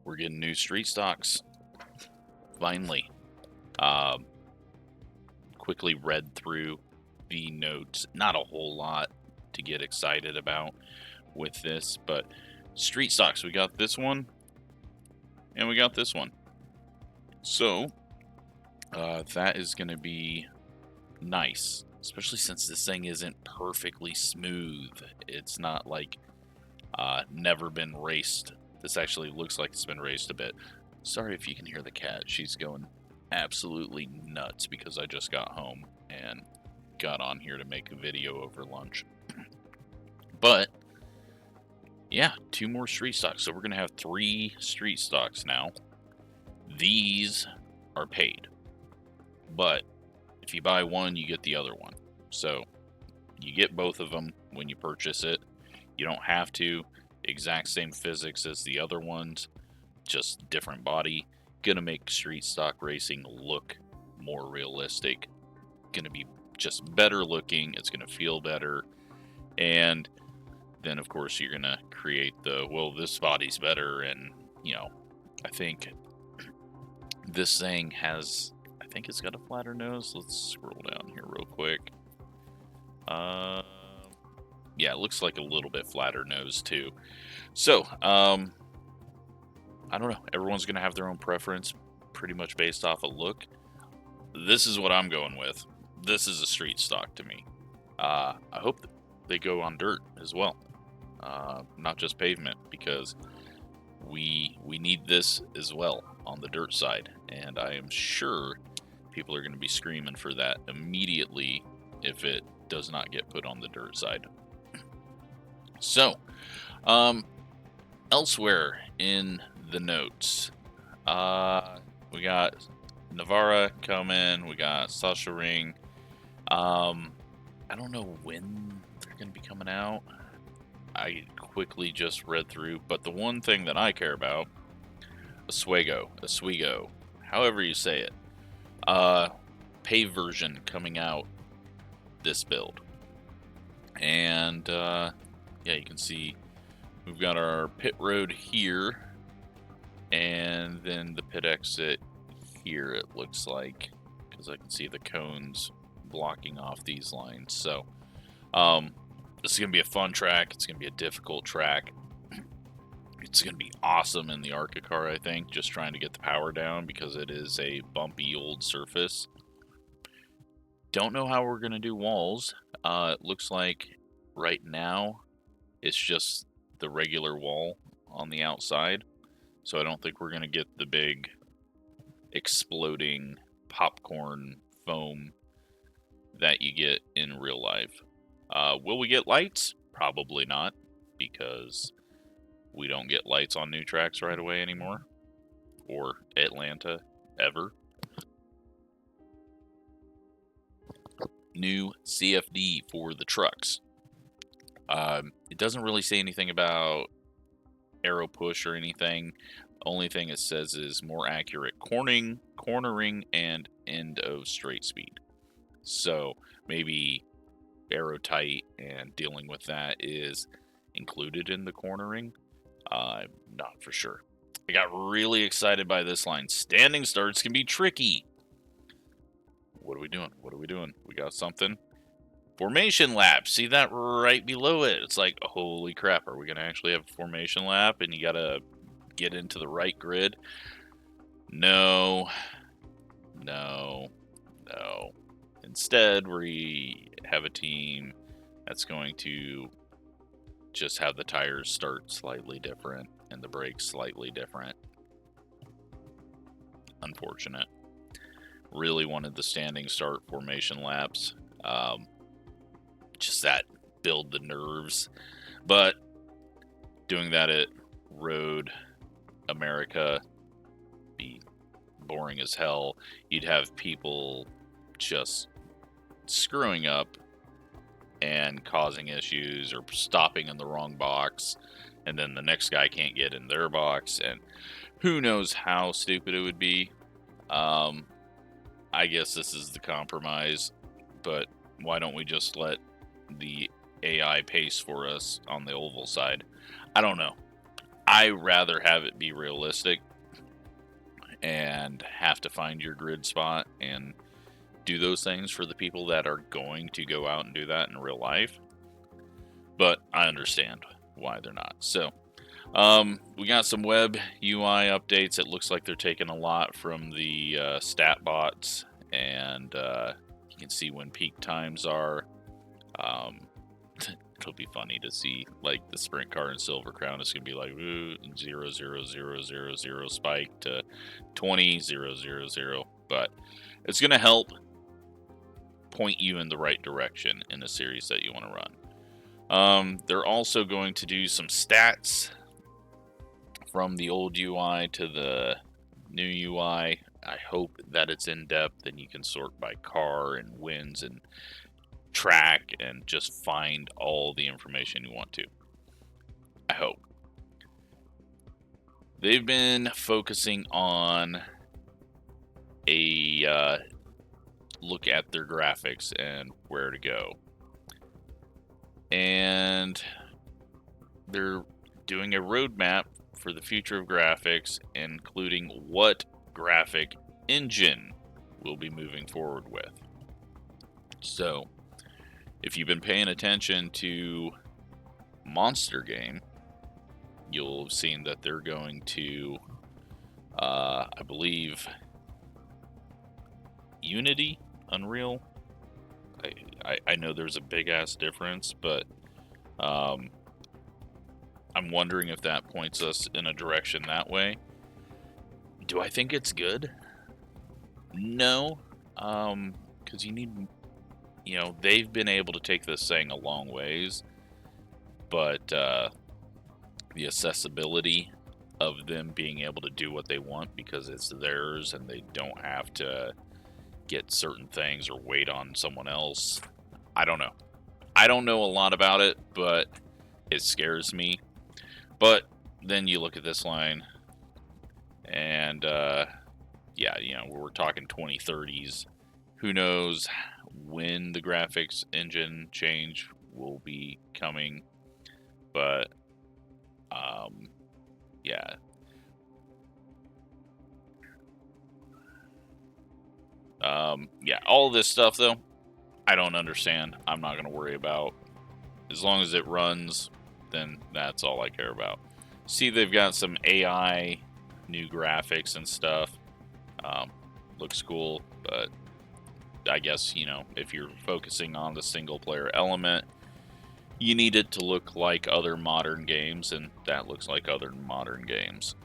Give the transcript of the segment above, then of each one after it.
we're getting new street stocks. Finally. Quickly read through the notes. Not a whole lot to get excited about with this, but street stocks. We got this one, and we got this one. So, that is going to be nice, especially since this thing isn't perfectly smooth. It's not like never been raced. This actually looks like it's been raced a bit. Sorry if you can hear the cat. She's going absolutely nuts because I just got home and got on here to make a video over lunch. But yeah, 2 more street stocks. So we're going to have 3 street stocks now. These are paid. But if you buy one, you get the other one. So you get both of them when you purchase it. You don't have to. Exact same physics as the other ones, just different body. Gonna make street stock racing look more realistic. Gonna be just better looking. It's gonna feel better. And then of course you're gonna create the, well, this body's better. And you know, I think this thing has, I think it's got a flatter nose. Let's scroll down here real quick. Yeah, it looks like a little bit flatter nose too. So, I don't know. Everyone's going to have their own preference pretty much based off a look. This is what I'm going with. This is a street stock to me. I hope that they go on dirt as well. Not just pavement, because we need this as well on the dirt side. And I am sure people are going to be screaming for that immediately if it does not get put on the dirt side. So, elsewhere in the notes, we got Navarra coming, we got Sasha Ring. I don't know when they're going to be coming out. I quickly just read through, but the one thing that I care about, Oswego, however you say it, pave version coming out this build. And, yeah, you can see we've got our pit road here, and then the pit exit here, it looks like, because I can see the cones blocking off these lines. So, this is going to be a fun track. It's going to be a difficult track. It's going to be awesome in the ARCA car, I think, just trying to get the power down because it is a bumpy old surface. Don't know how we're going to do walls. It looks like right now it's just the regular wall on the outside. So I don't think we're going to get the big exploding popcorn foam that you get in real life. Will we get lights? Probably not, because we don't get lights on new tracks right away anymore, or Atlanta, ever. New CFD for the trucks. It doesn't really say anything about arrow push or anything. The only thing it says is more accurate cornering, and end of straight speed. So maybe arrow tight and dealing with that is included in the cornering. I'm not for sure. I got really excited by this line. Standing starts can be tricky. What are we doing? We got something. Formation lap. See that right below it? It's like, holy crap, are we going to actually have a formation lap? And you got to get into the right grid? No. Instead, we have a team that's going to just have the tires start slightly different and the brakes slightly different. Unfortunate. Really wanted the standing start formation laps. Just that build the nerves. But doing that at Road America be boring as hell. You'd have people just screwing up and causing issues or stopping in the wrong box, and then the next guy can't get in their box, and who knows how stupid it would be. I guess this is the compromise, but why don't we just let the AI pace for us on the oval side? I don't know. I rather have it be realistic and have to find your grid spot and do those things for the people that are going to go out and do that in real life. But I understand why they're not. So we got some web UI updates. It looks like they're taking a lot from the stat bots, and you can see when peak times are. It'll be funny to see, like, the sprint car in Silver Crown is going to be like 0 0 0 0 0 spike to 20 0 0 0, but it's going to help point you in the right direction in a series that you want to run. They're also going to do some stats from the old UI to the new UI. I hope that it's in depth and you can sort by car and wins and track and just find all the information you want to. I hope. They've been focusing on a look at their graphics and where to go. And they're doing a roadmap for the future of graphics, including what graphic engine we'll be moving forward with. So, if you've been paying attention to Monster Game, you'll have seen that they're going to, I believe, Unity, Unreal. I know there's a big-ass difference, but I'm wondering if that points us in a direction that way. Do I think it's good? No, because you need... You know, they've been able to take this thing a long ways, but the accessibility of them being able to do what they want because it's theirs and they don't have to get certain things or wait on someone else. I don't know. I don't know a lot about it, but it scares me. But then you look at this line and, yeah, you know, we're talking 2030s. Who knows when the graphics engine change will be coming, but yeah. Yeah, all this stuff though, I don't understand. I'm not going to worry about. As long as it runs, then that's all I care about. See, they've got some AI new graphics and stuff. Looks cool, but I guess, you know, if you're focusing on the single player element, you need it to look like other modern games, and that looks like other modern games.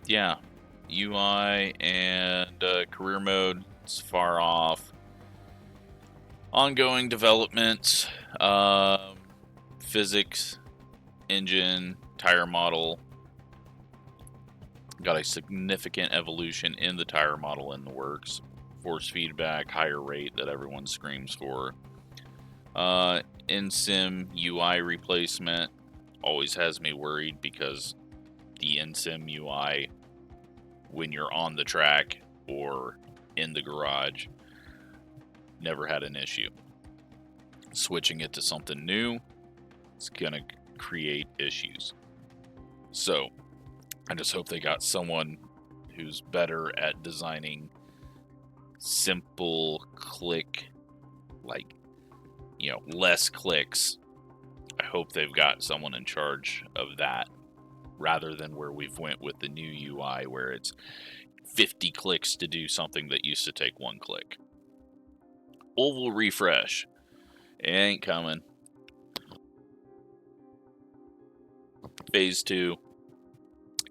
Yeah, UI and career mode, it's far off. Ongoing development, physics, engine, tire model. Got a significant evolution in the tire model in the works. Force feedback, higher rate that everyone screams for. NSIM UI replacement always has me worried because the NSIM UI, when you're on the track or in the garage, never had an issue. Switching it to something new, it's gonna create issues. So, I just hope they got someone who's better at designing simple click, like, you know, less clicks. I hope they've got someone in charge of that rather than where we've went with the new UI where it's 50 clicks to do something that used to take 1 click. Oval refresh. It ain't coming. Phase 2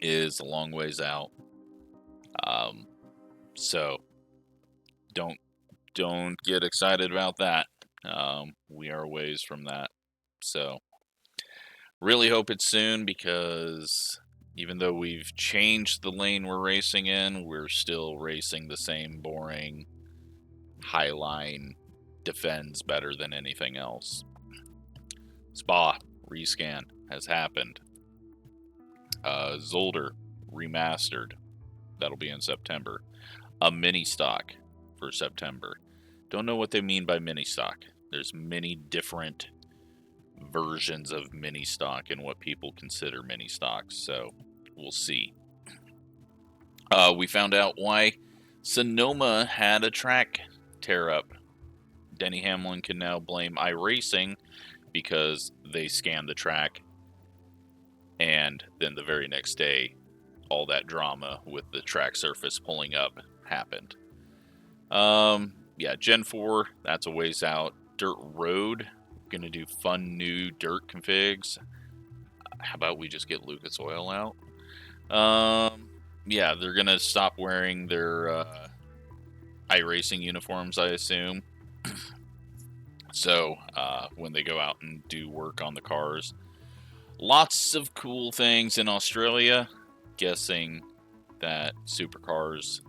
is a long ways out. So don't get excited about that. We are a ways from that. So really hope it's soon, because even though we've changed the lane we're racing in, we're still racing the same boring highline defends better than anything else. Spa rescan has happened. Zolder remastered. That'll be in September. A mini stock for September. Don't know what they mean by mini stock. There's many different versions of mini stock and what people consider mini stocks. So we'll see. We found out why Sonoma had a track tear up. Denny Hamlin can now blame iRacing because they scanned the track, and then the very next day, all that drama with the track surface pulling up happened. Yeah, Gen 4, that's a ways out. Dirt Road, gonna do fun new dirt configs. How about we just get Lucas Oil out? Yeah, they're gonna stop wearing their iRacing uniforms, I assume. So when they go out and do work on the cars, lots of cool things in Australia. Guessing that supercars,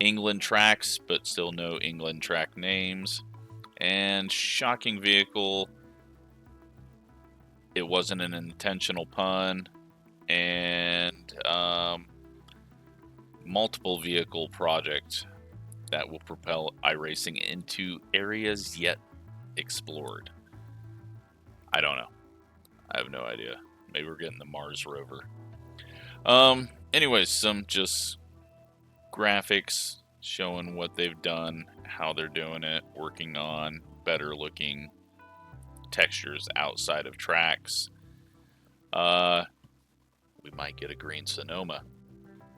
England tracks, but still no England track names. And shocking vehicle. It wasn't an intentional pun. And multiple vehicle project that will propel iRacing into areas yet explored. I don't know. I have no idea. Maybe we're getting the Mars rover. Anyways, some just graphics showing what they've done, how they're doing it, working on better looking textures outside of tracks. We might get a green Sonoma,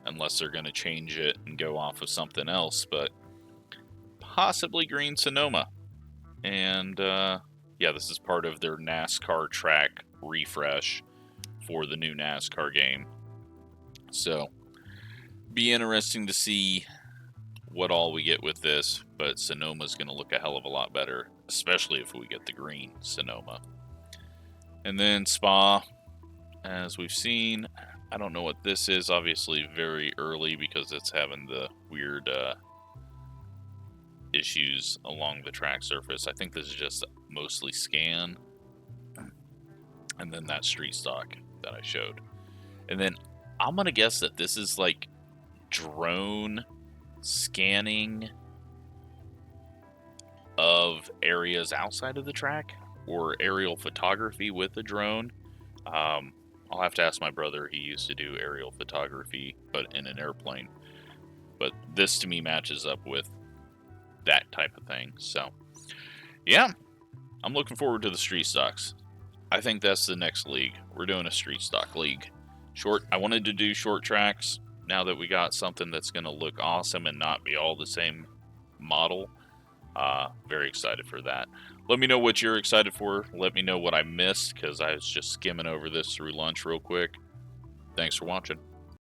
unless they're going to change it and go off of something else, but possibly green Sonoma. And yeah, this is part of their NASCAR track refresh for the new NASCAR game. So, be interesting to see what all we get with this, but Sonoma's going to look a hell of a lot better, especially if we get the green Sonoma. And then Spa, as we've seen, I don't know what this is, obviously very early because it's having the weird issues along the track surface. I think this is just mostly scan. And then that street stock that I showed. And then I'm going to guess that this is like drone scanning of areas outside of the track, or aerial photography with a drone. I'll have to ask my brother. He used to do aerial photography, but in an airplane. But this to me matches up with that type of thing. So, yeah, I'm looking forward to the street stocks. I think that's the next league. We're doing a street stock league. I wanted to do short tracks. Now that we got something that's going to look awesome and not be all the same model, very excited for that. Let me know what you're excited for. Let me know what I missed, because I was just skimming over this through lunch real quick. Thanks for watching.